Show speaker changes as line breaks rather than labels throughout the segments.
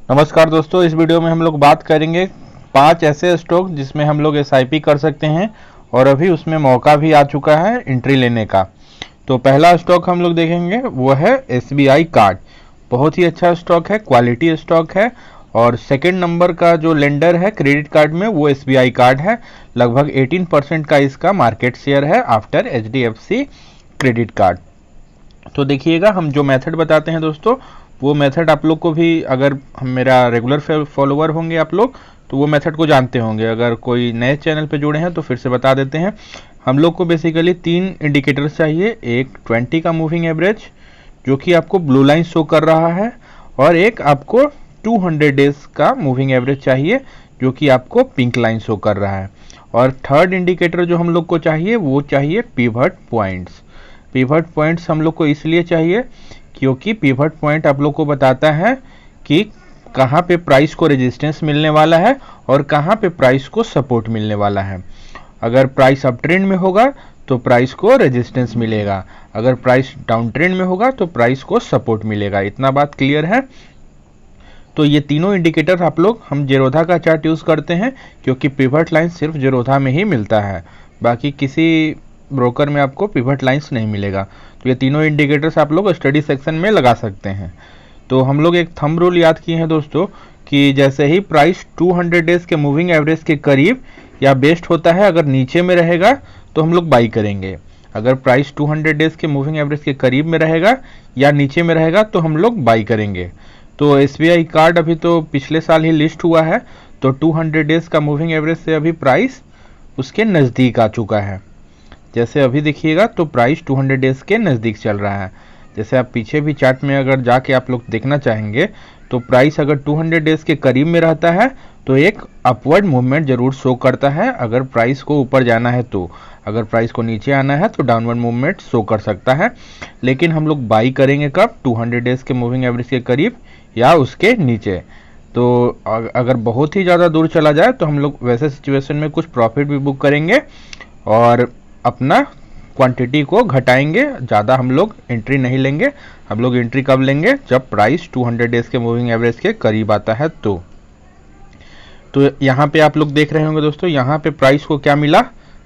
नमस्कार दोस्तों, इस वीडियो में हम लोग बात करेंगे 5 ऐसे स्टॉक जिसमें हम लोग एसआईपी कर सकते हैं और अभी उसमें मौका भी आ चुका है एंट्री लेने का। तो पहला स्टॉक हम लोग देखेंगे वो है एसबीआई कार्ड। बहुत ही अच्छा स्टॉक है, क्वालिटी स्टॉक है। और सेकंड नंबर का जो लेंडर है क्रेडिट कार्ड में वो एसबीआई कार्ड है। लगभग 18% का इसका मार्केट शेयर है आफ्टर एचडीएफसी क्रेडिट कार्ड। तो देखिएगा, हम जो मेथड बताते हैं दोस्तों, वो मेथड आप लोग को भी, अगर हम मेरा रेगुलर फॉलोअर होंगे आप लोग तो वो मेथड को जानते होंगे। अगर कोई नए चैनल पे जुड़े हैं तो फिर से बता देते हैं। हम लोग को बेसिकली 3 इंडिकेटर्स चाहिए। एक 20 का मूविंग एवरेज जो कि आपको ब्लू लाइन शो कर रहा है, और एक आपको 200 डेज का मूविंग एवरेज चाहिए जो कि आपको पिंक लाइन शो कर रहा है। और थर्ड इंडिकेटर जो हम लोग को चाहिए वो चाहिए पिवट पॉइंट्स। पिवट पॉइंट्स हम लोग को इसलिए चाहिए क्योंकि पिवट पॉइंट आप लोग को बताता है कि कहाँ पे प्राइस को रेजिस्टेंस मिलने वाला है और कहाँ पे प्राइस को सपोर्ट मिलने वाला है। अगर प्राइस अप ट्रेंड में होगा तो प्राइस को रेजिस्टेंस मिलेगा, अगर प्राइस डाउन ट्रेंड में होगा तो प्राइस को सपोर्ट मिलेगा। इतना बात क्लियर है। तो ये तीनों इंडिकेटर आप लोग, हम जेरोधा का चार्ट यूज़ करते हैं क्योंकि पिवट लाइन सिर्फ जेरोधा में ही मिलता है, बाकी किसी ब्रोकर में आपको पिवट लाइंस नहीं मिलेगा। तो ये तीनों इंडिकेटर्स आप लोग स्टडी सेक्शन में लगा सकते हैं। तो हम लोग एक थंब रूल याद किए हैं दोस्तों कि जैसे ही प्राइस 200 डेज के मूविंग एवरेज के करीब या बेस्ट होता है, अगर नीचे में रहेगा तो हम लोग बाई करेंगे। अगर प्राइस 200 डेज के मूविंग एवरेज के करीब में रहेगा या नीचे में रहेगा तो हम लोग बाई करेंगे। तो एसबीआई कार्ड अभी तो पिछले साल ही लिस्ट हुआ है, तो 200 डेज का मूविंग एवरेज से अभी प्राइस उसके नज़दीक आ चुका है। जैसे अभी देखिएगा तो प्राइस 200 डेज के नज़दीक चल रहा है। जैसे आप पीछे भी चार्ट में अगर जाके आप लोग देखना चाहेंगे तो प्राइस अगर 200 डेज के करीब में रहता है तो एक अपवर्ड मूवमेंट जरूर शो करता है अगर प्राइस को ऊपर जाना है तो। अगर प्राइस को नीचे आना है तो डाउनवर्ड मूवमेंट शो कर सकता है। लेकिन हम लोग बाई करेंगे कब? 200 डेज के मूविंग एवरेज के करीब या उसके नीचे। तो अगर बहुत ही ज़्यादा दूर चला जाए तो हम लोग वैसे सिचुएशन में कुछ प्रॉफिट भी बुक करेंगे और अपना क्वांटिटी को घटाएंगे। ज़्यादा हम लोग एंट्री नहीं लेंगे। हम लोग एंट्री कब लेंगे? जब प्राइस 200 डेज के मूविंग एवरेज के करीब आता है तो यहाँ पे आप लोग देख रहे होंगे दोस्तों, यहाँ पे प्राइस को क्या मिला?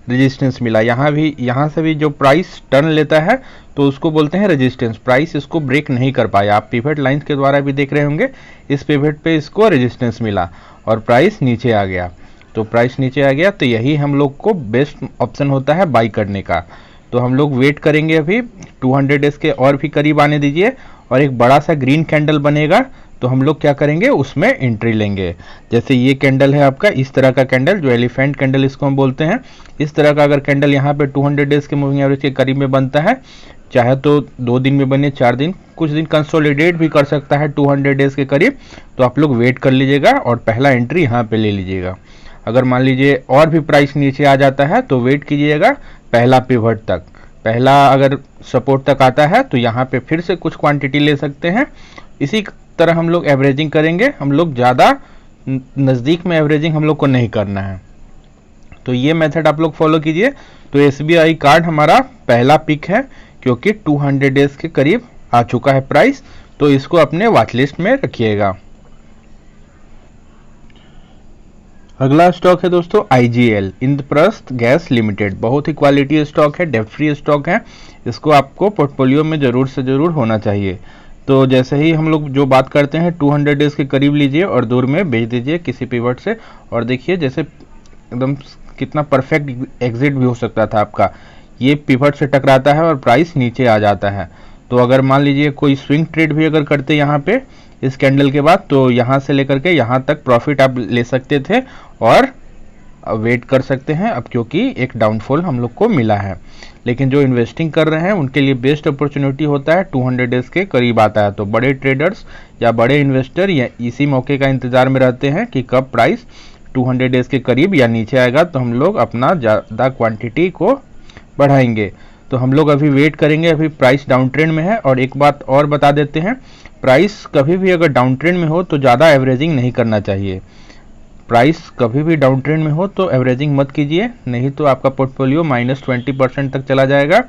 रेजिस्टेंस मिला। यहाँ से भी जो प्राइस टर्न लेता है तो उसको बोलते हैं रेजिस्टेंस। प्राइस इसको ब्रेक नहीं कर पाया। आप पिवट लाइंस के द्वारा भी देख रहे होंगे, इस पिवट पे इसको रेजिस्टेंस मिला और प्राइस नीचे आ गया। तो प्राइस नीचे आ गया तो यही हम लोग को बेस्ट ऑप्शन होता है बाई करने का। तो हम लोग वेट करेंगे, अभी 200 डेज के और भी करीब आने दीजिए और एक बड़ा सा ग्रीन कैंडल बनेगा तो हम लोग क्या करेंगे? उसमें एंट्री लेंगे। जैसे ये कैंडल है आपका, इस तरह का कैंडल जो एलिफेंट कैंडल इसको हम बोलते हैं, इस तरह का अगर कैंडल यहाँ पे 200 डेज के मूविंग एवरेज के करीब में बनता है, चाहे तो 2 दिन में बने, 4 दिन, कुछ दिन कंसोलिडेट भी कर सकता है 200 डेज के करीब, तो आप लोग वेट कर लीजिएगा और पहला एंट्री यहाँ पे ले लीजिएगा। अगर मान लीजिए और भी प्राइस नीचे आ जाता है तो वेट कीजिएगा पहला पिवट तक। पहला अगर सपोर्ट तक आता है तो यहाँ पे फिर से कुछ क्वांटिटी ले सकते हैं। इसी तरह हम लोग एवरेजिंग करेंगे। हम लोग ज़्यादा नज़दीक में एवरेजिंग हम लोग को नहीं करना है। तो ये मेथड आप लोग फॉलो कीजिए। तो एसबीआई कार्ड हमारा पहला पिक है क्योंकि 200 डेज के करीब आ चुका है प्राइस, तो इसको अपने वॉच लिस्ट में रखिएगा। अगला स्टॉक है दोस्तों आईजीएल, इंद्रप्रस्थ गैस लिमिटेड। बहुत ही क्वालिटी स्टॉक है, डेब्ट फ्री स्टॉक है। इसको आपको पोर्टफोलियो में ज़रूर से ज़रूर होना चाहिए। तो जैसे ही हम लोग जो बात करते हैं 200 डेज के करीब लीजिए और दूर में बेच दीजिए किसी पिवट से, और देखिए जैसे एकदम कितना परफेक्ट एग्जिट भी हो सकता था आपका। ये पिवट से टकराता है और प्राइस नीचे आ जाता है। तो अगर मान लीजिए कोई स्विंग ट्रेड भी अगर करते यहाँ पे इस कैंडल के बाद, तो यहाँ से लेकर के यहाँ तक प्रॉफिट आप ले सकते थे और वेट कर सकते हैं अब, क्योंकि एक डाउनफॉल हम लोग को मिला है। लेकिन जो इन्वेस्टिंग कर रहे हैं उनके लिए बेस्ट अपॉर्चुनिटी होता है 200 डेज के करीब आता है। तो बड़े ट्रेडर्स या बड़े इन्वेस्टर या इसी मौके का इंतजार में रहते हैं कि कब प्राइस 200 डेज के करीब या नीचे आएगा तो हम लोग अपना ज़्यादा क्वांटिटी को बढ़ाएंगे। तो हम लोग अभी वेट करेंगे। अभी प्राइस डाउन ट्रेंड में है। और एक बात और बता देते हैं, प्राइस कभी भी अगर डाउन ट्रेंड में हो तो ज़्यादा एवरेजिंग नहीं करना चाहिए। प्राइस कभी भी डाउन ट्रेंड में हो तो एवरेजिंग मत कीजिए, नहीं तो आपका पोर्टफोलियो -20% तक चला जाएगा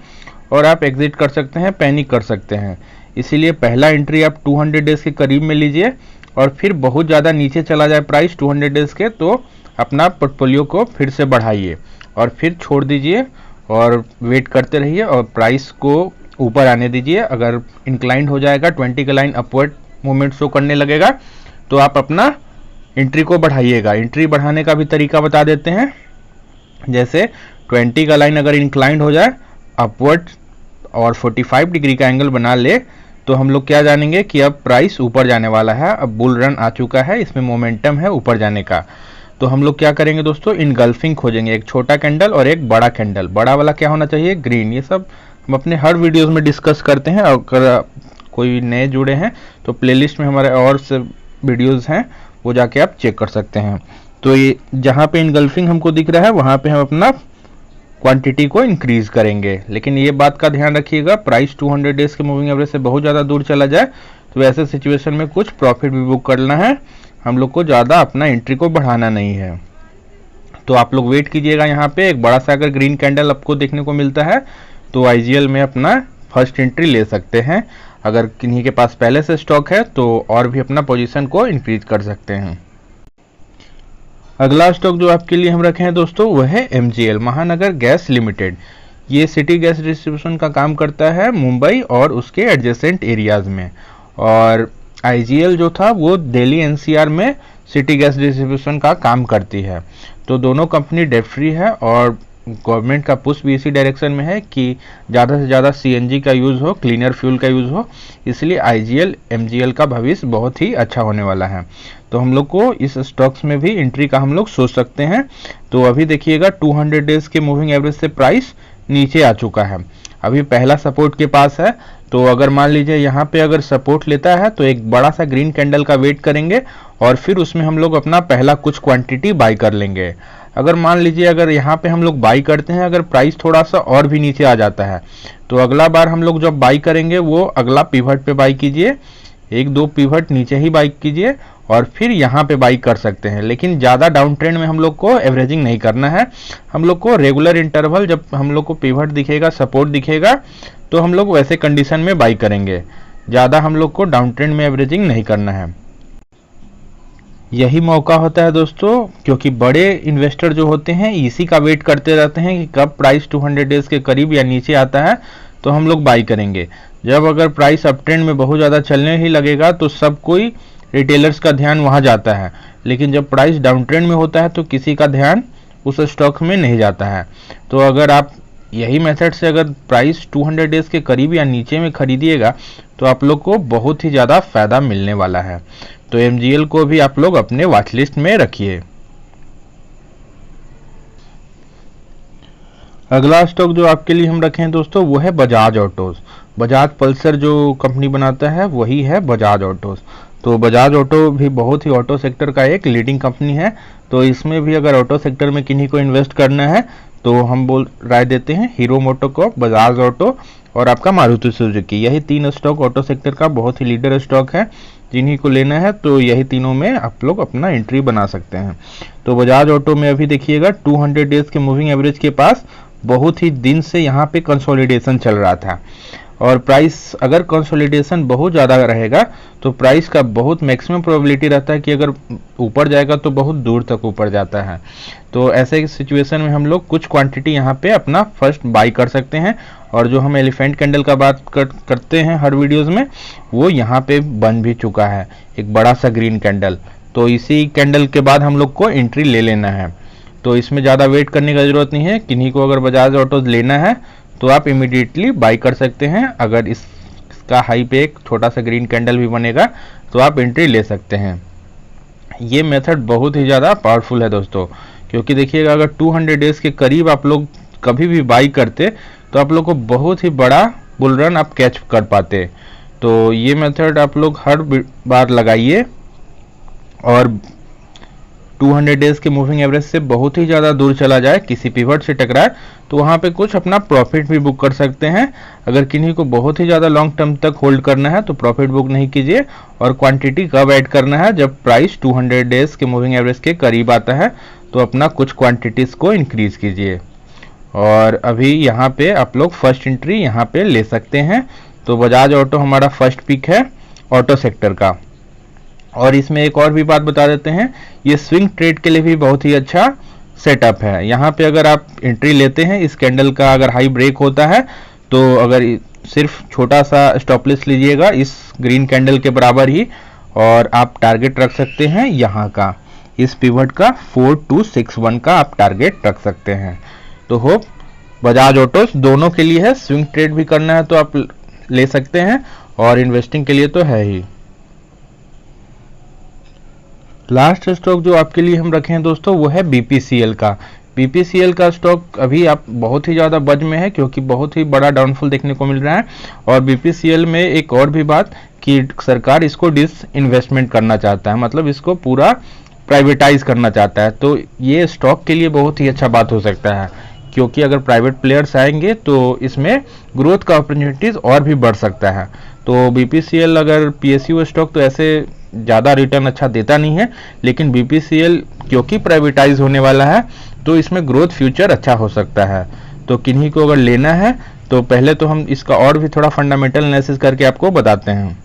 और आप एग्जिट कर सकते हैं, पैनिक कर सकते हैं। इसीलिए पहला एंट्री आप 200 डेज के करीब में लीजिए और फिर बहुत ज़्यादा नीचे चला जाए प्राइस 200 डेज के, तो अपना पोर्टफोलियो को फिर से बढ़ाइए और फिर छोड़ दीजिए और वेट करते रहिए और प्राइस को ऊपर आने दीजिए। अगर इंक्लाइंड हो जाएगा, 20 का लाइन अपवर्ड मूवमेंट शो करने लगेगा, तो आप अपना एंट्री को बढ़ाइएगा। एंट्री बढ़ाने का भी तरीका बता देते हैं। जैसे 20 का लाइन अगर इंक्लाइंड हो जाए अपवर्ड और 45 डिग्री का एंगल बना ले, तो हम लोग क्या जानेंगे कि अब प्राइस ऊपर जाने वाला है, अब बुल रन आ चुका है, इसमें मोमेंटम है ऊपर जाने का। तो हम लोग क्या करेंगे दोस्तों, इनगल्फिंग खोजेंगे, एक छोटा कैंडल और एक बड़ा कैंडल। बड़ा वाला क्या होना चाहिए, ग्रीन। ये सब हम अपने हर वीडियोस में डिस्कस करते हैं। अगर कोई नए जुड़े हैं तो प्लेलिस्ट में हमारे और से वीडियोस हैं, वो जाके आप चेक कर सकते हैं। तो ये जहाँ पे इनगल्फिंग हमको दिख रहा है वहाँ पे हम अपना क्वांटिटी को इंक्रीज करेंगे। लेकिन ये बात का ध्यान रखिएगा, प्राइस 200 डेज के मूविंग एवरेज से बहुत ज़्यादा दूर चला जाए तो ऐसे सिचुएशन में कुछ प्रॉफिट भी बुक करना है, हम लोग को ज़्यादा अपना एंट्री को बढ़ाना नहीं है। तो आप लोग वेट कीजिएगा। यहाँ पे एक बड़ा सा अगर ग्रीन कैंडल आपको देखने को मिलता है तो आईजीएल में अपना फर्स्ट एंट्री ले सकते हैं। अगर किन्हीं के पास पहले से स्टॉक है तो और भी अपना पोजीशन को इंक्रीज कर सकते हैं। अगला स्टॉक जो आपके लिए हम रखे हैं दोस्तों वह है एमजीएल, महानगर गैस लिमिटेड। ये सिटी गैस डिस्ट्रीब्यूशन का काम करता है मुंबई और उसके एडजेसेंट एरियाज में। और आईजीएल जो था वो दिल्ली एनसीआर में सिटी गैस डिस्ट्रीब्यूशन का काम करती है। तो दोनों कंपनी डेट फ्री है और गवर्नमेंट का पुश भी इसी डायरेक्शन में है कि ज़्यादा से ज़्यादा सीएनजी का यूज़ हो, क्लीनर फ्यूल का यूज़ हो। इसलिए आईजीएल एमजीएल का भविष्य बहुत ही अच्छा होने वाला है। तो हम लोग को इस स्टॉक्स में भी एंट्री का हम लोग सोच सकते हैं। तो अभी देखिएगा 200 डेज के मूविंग एवरेज से प्राइस नीचे आ चुका है, अभी पहला सपोर्ट के पास है। तो अगर मान लीजिए यहाँ पे अगर सपोर्ट लेता है तो एक बड़ा सा ग्रीन कैंडल का वेट करेंगे और फिर उसमें हम लोग अपना पहला कुछ क्वांटिटी बाई कर लेंगे। अगर मान लीजिए अगर यहाँ पे हम लोग बाई करते हैं, अगर प्राइस थोड़ा सा और भी नीचे आ जाता है तो अगला बार हम लोग जब बाई करेंगे वो अगला पिवट पे बाई कीजिए, एक दो पिवट नीचे ही बाई कीजिए और फिर यहाँ पे बाई कर सकते हैं। लेकिन ज़्यादा डाउन ट्रेंड में हम लोग को एवरेजिंग नहीं करना है। हम लोग को रेगुलर इंटरवल जब हम लोग को पिवट दिखेगा, सपोर्ट दिखेगा, तो हम लोग वैसे कंडीशन में बाई करेंगे। ज़्यादा हम लोग को डाउन ट्रेंड में एवरेजिंग नहीं करना है। यही मौका होता है दोस्तों, क्योंकि बड़े इन्वेस्टर जो होते हैं इसी का वेट करते रहते हैं कि कब प्राइस 200 डेज के करीब या नीचे आता है तो हम लोग बाई करेंगे। जब अगर प्राइस अप ट्रेंड में बहुत ज़्यादा चलने ही लगेगा तो सब कोई रिटेलर्स का ध्यान वहाँ जाता है। लेकिन जब प्राइस डाउन ट्रेंड में होता है तो किसी का ध्यान उस स्टॉक में नहीं जाता है। तो अगर आप यही मेथड से अगर प्राइस 200 डेज के करीब या नीचे में खरीदिएगा तो आप लोग को बहुत ही ज़्यादा फायदा मिलने वाला है। तो एमजीएल को भी आप लोग अपने वॉच लिस्ट में रखिए। अगला स्टॉक जो आपके लिए हम रखे हैं दोस्तों वो है बजाज ऑटोज। बजाज पल्सर जो कंपनी बनाता है वही है बजाज ऑटोज। तो बजाज ऑटो भी बहुत ही ऑटो सेक्टर का एक लीडिंग कंपनी है। तो इसमें भी अगर ऑटो सेक्टर में किन्हीं को इन्वेस्ट करना है तो हम राय देते हैं हीरो मोटोकॉर्प, बजाज ऑटो और आपका मारुति सुजुकी। यही तीन स्टॉक ऑटो सेक्टर का बहुत ही लीडर स्टॉक है। जिन्हीं को लेना है तो यही तीनों में आप लोग अपना एंट्री बना सकते हैं। तो बजाज ऑटो में अभी देखिएगा 200 डेज के मूविंग एवरेज के पास बहुत ही दिन से यहाँ पे कंसोलिडेशन चल रहा था और प्राइस अगर कंसोलिडेशन बहुत ज़्यादा रहेगा तो प्राइस का बहुत मैक्सिमम प्रोबेबिलिटी रहता है कि अगर ऊपर जाएगा तो बहुत दूर तक ऊपर जाता है। तो ऐसे सिचुएशन में हम लोग कुछ क्वांटिटी यहाँ पे अपना फर्स्ट बाई कर सकते हैं। और जो हम एलिफेंट कैंडल का बात करते हैं हर वीडियोज़ में, वो यहाँ पे बन भी चुका है एक बड़ा सा ग्रीन कैंडल। तो इसी कैंडल के बाद हम लोग को एंट्री ले लेना है। तो इसमें ज़्यादा वेट करने की ज़रूरत नहीं है। किन्हीं को अगर बजाज ऑटोज लेना है तो आप इमीडिएटली बाई कर सकते हैं। अगर इसका हाई पे एक छोटा सा ग्रीन कैंडल भी बनेगा तो आप एंट्री ले सकते हैं। ये मेथड बहुत ही ज़्यादा पावरफुल है दोस्तों, क्योंकि देखिएगा अगर 200 डेज के करीब आप लोग कभी भी बाई करते तो आप लोग को बहुत ही बड़ा बुल रन आप कैच कर पाते। तो ये मेथड आप लोग हर बार लगाइए और 200 डेज के मूविंग एवरेज से बहुत ही ज़्यादा दूर चला जाए, किसी पिवट से टकराए तो वहाँ पे कुछ अपना प्रॉफिट भी बुक कर सकते हैं। अगर किन्हीं को बहुत ही ज़्यादा लॉन्ग टर्म तक होल्ड करना है तो प्रॉफिट बुक नहीं कीजिए। और क्वांटिटी कब ऐड करना है, जब प्राइस 200 डेज के मूविंग एवरेज के करीब आता है तो अपना कुछ क्वांटिटीज़ को इंक्रीज कीजिए। और अभी यहाँ पे आप लोग फर्स्ट एंट्री यहाँ पे ले सकते हैं। तो बजाज ऑटो हमारा फर्स्ट पिक है ऑटो सेक्टर का। और इसमें एक और भी बात बता देते हैं, ये स्विंग ट्रेड के लिए भी बहुत ही अच्छा सेटअप है। यहाँ पे अगर आप एंट्री लेते हैं, इस कैंडल का अगर हाई ब्रेक होता है तो अगर सिर्फ छोटा सा स्टॉप लॉस लीजिएगा इस ग्रीन कैंडल के बराबर ही, और आप टारगेट रख सकते हैं यहाँ का, इस पिवट का 4261 का आप टारगेट रख सकते हैं। तो होप बजाज ऑटोस दोनों के लिए है, स्विंग ट्रेड भी करना है तो आप ले सकते हैं और इन्वेस्टिंग के लिए तो है ही। लास्ट स्टॉक जो आपके लिए हम रखे हैं दोस्तों वो है बीपीसीएल का। बीपीसीएल का स्टॉक अभी आप बहुत ही ज़्यादा बज में है क्योंकि बहुत ही बड़ा डाउनफॉल देखने को मिल रहा है। और बीपीसीएल में एक और भी बात कि सरकार इसको डिसइन्वेस्टमेंट करना चाहता है, मतलब इसको पूरा प्राइवेटाइज करना चाहता है। तो ये स्टॉक के लिए बहुत ही अच्छा बात हो सकता है क्योंकि अगर प्राइवेट प्लेयर्स आएंगे तो इसमें ग्रोथ का अपॉर्चुनिटीज और भी बढ़ सकता है। तो बीपीसीएल अगर पीएसयू स्टॉक तो ऐसे ज़्यादा रिटर्न अच्छा देता नहीं है, लेकिन बीपीसीएल क्योंकि प्राइवेटाइज होने वाला है तो इसमें ग्रोथ फ्यूचर अच्छा हो सकता है। तो किन्हीं को अगर लेना है तो पहले तो हम इसका और भी थोड़ा फंडामेंटल एनालिसिस करके आपको बताते हैं।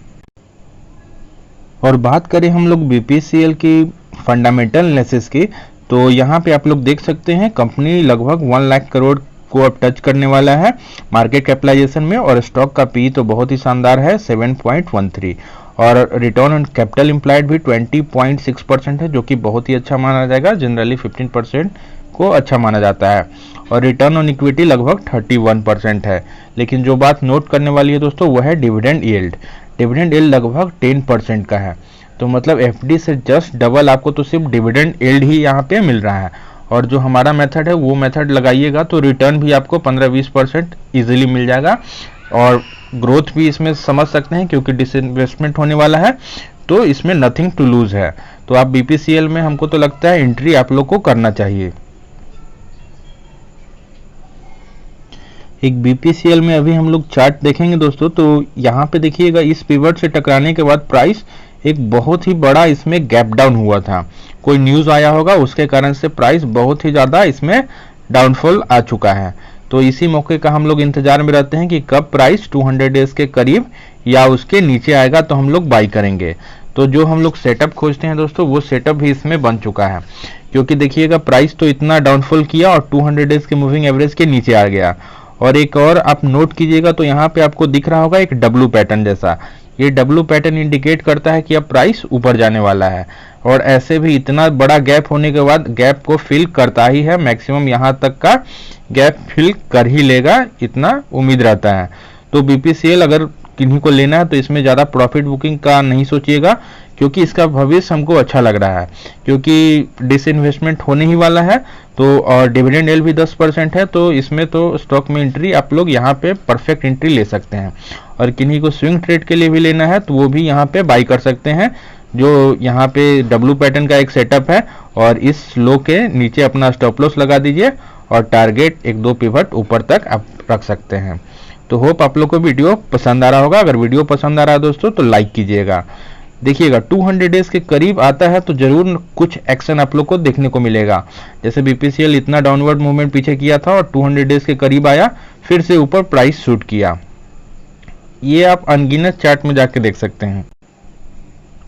और बात करें हम लोग बीपीसीएल की फंडामेंटल एनालिसिस की, तो यहाँ पे आप लोग देख सकते हैं कंपनी लगभग 1 लाख करोड़ को अब टच करने वाला है मार्केट कैपिटलाइजेशन में, और स्टॉक का पी तो बहुत ही शानदार है 7.13, और रिटर्न ऑन कैपिटल इम्प्लाइड भी 20.6% है जो कि बहुत ही अच्छा माना जाएगा। जनरली 15% को अच्छा माना जाता है, और रिटर्न ऑन इक्विटी लगभग 31% है। लेकिन जो बात नोट करने वाली है दोस्तों वो है डिविडेंड यील्ड। डिविडेंड यील्ड लगभग 10% का है, तो मतलब एफडी से जस्ट डबल आपको तो सिर्फ डिविडेंड यील्ड ही यहाँ पे मिल रहा है। और जो हमारा मेथड है वो मेथड लगाइएगा तो रिटर्न भी आपको 15-20% ईजिली मिल जाएगा, और ग्रोथ भी इसमें समझ सकते हैं क्योंकि डिसइन्वेस्टमेंट होने वाला है तो इसमें नथिंग टू लूज है। तो आप बीपीसीएल में हमको तो लगता है एंट्री आप लोग को करना चाहिए। एक बीपीसीएल में अभी हम लोग चार्ट देखेंगे दोस्तों, तो यहाँ पे देखिएगा इस पिवट से टकराने के बाद प्राइस एक बहुत ही बड़ा इसमें गैप डाउन हुआ था। कोई न्यूज़ आया होगा उसके कारण से प्राइस बहुत ही ज़्यादा इसमें डाउनफॉल आ चुका है। तो इसी मौके का हम लोग इंतजार में रहते हैं कि कब प्राइस 200 डेज के करीब या उसके नीचे आएगा तो हम लोग बाई करेंगे। तो जो हम लोग सेटअप खोजते हैं दोस्तों वो सेटअप भी इसमें बन चुका है, क्योंकि देखिएगा प्राइस तो इतना डाउनफॉल किया और 200 डेज के मूविंग एवरेज के नीचे आ गया। और एक और आप नोट कीजिएगा तो यहाँ पे आपको दिख रहा होगा एक डब्लू पैटर्न जैसा, ये डब्लू पैटर्न इंडिकेट करता है कि अब प्राइस ऊपर जाने वाला है। और ऐसे भी इतना बड़ा गैप होने के बाद गैप को फिल करता ही है, मैक्सिमम यहाँ तक का गैप फिल कर ही लेगा, इतना उम्मीद रहता है। तो बीपीसीएल अगर किन्हीं को लेना है तो इसमें ज़्यादा प्रॉफिट बुकिंग का नहीं सोचिएगा, क्योंकि इसका भविष्य हमको अच्छा लग रहा है, क्योंकि डिसइन्वेस्टमेंट होने ही वाला है। तो और डिविडेंड यील्ड भी 10% है, तो इसमें तो स्टॉक में एंट्री आप लोग यहाँ पे परफेक्ट एंट्री ले सकते हैं। और किन्हीं को स्विंग ट्रेड के लिए भी लेना है तो वो भी यहाँ पे बाई कर सकते हैं, जो यहाँ पे डब्लू पैटर्न का एक सेटअप है, और इस लो के नीचे अपना स्टॉप लॉस लगा दीजिए और टारगेट 1-2 पिवट ऊपर तक आप रख सकते हैं। तो होप आप लोग को वीडियो पसंद आ रहा होगा। अगर वीडियो पसंद आ रहा है दोस्तों तो लाइक कीजिएगा। देखिएगा 200 डेज के करीब आता है तो जरूर कुछ एक्शन आप लोग को देखने को मिलेगा। जैसे बीपीसीएल इतना डाउनवर्ड मूवमेंट पीछे किया था और 200 डेज के करीब आया, फिर से ऊपर प्राइस शूट किया। ये आप अनगिनत चार्ट में जाके देख सकते हैं।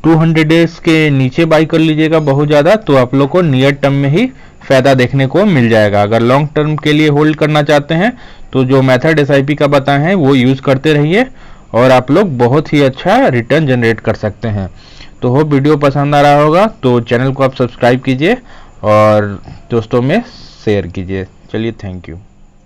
200 डेज के नीचे बाई कर लीजिएगा बहुत ज़्यादा, तो आप लोग को नियर टर्म में ही फायदा देखने को मिल जाएगा। अगर लॉन्ग टर्म के लिए होल्ड करना चाहते हैं तो जो मेथड एसआईपी का बताए हैं वो यूज़ करते रहिए और आप लोग बहुत ही अच्छा रिटर्न जनरेट कर सकते हैं। तो होप वीडियो पसंद आ रहा होगा, तो चैनल को आप सब्सक्राइब कीजिए और दोस्तों में शेयर कीजिए। चलिए, थैंक यू।